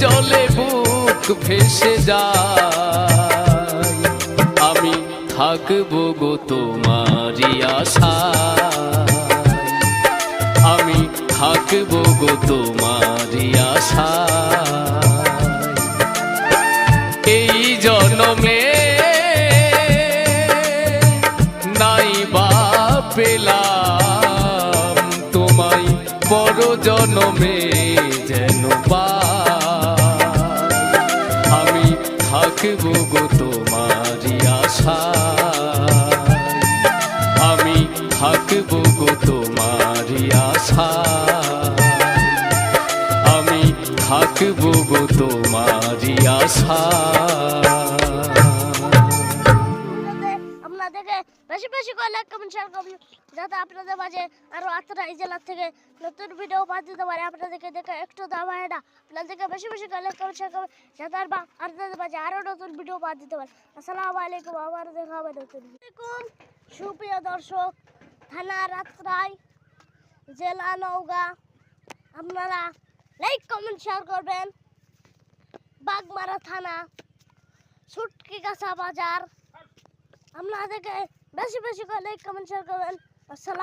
জলে বুক ভেসে যায়, আমি থাকবো গো তোমারই আশায়, আমি থাকবো গো তোমারই আশায়। এই জন্মে নাই বা পেলাম তোমায়, পর জন্মে যেন পাই, আমি থাকবো গো তোমারই আশায়, আমি থাকবো গো তোমারই আশায়, আমি থাকবো গো তোমারই আশায়। আপনাদেরকে বেশি বেশি করে লাইক কমেন্ট শেয়ার করুন, যাতে আপনাদের মাঝে আরো আত্মরা এই জেলা থেকে নতুন ভিডিও পাঠিয়ে দিতে পারে। আপনাদেরকে দেখে একটু দাবা এটা আপনাদেরকে বেশি বেশি করে লাইক কমেন্ট শেয়ার করুন, যাতে আপনাদের মাঝে আরো নতুন ভিডিও পাঠিয়ে দিতে পারে। আসসালামু আলাইকুম, আবার দেখা হবে নতুন ভিডিও। সুপ্রিয় দর্শক, থানা রাত্রাই, জেলা নওগাঁ, আপনারা লাইক কমেন্ট শেয়ার করবেন। বাগমারা থানা, সুটকি কাঁচা বাজার, আপনাদেরকে বেশি বেশি করে লাইক কমেন্ট শেয়ার করবেন। আসসালাম।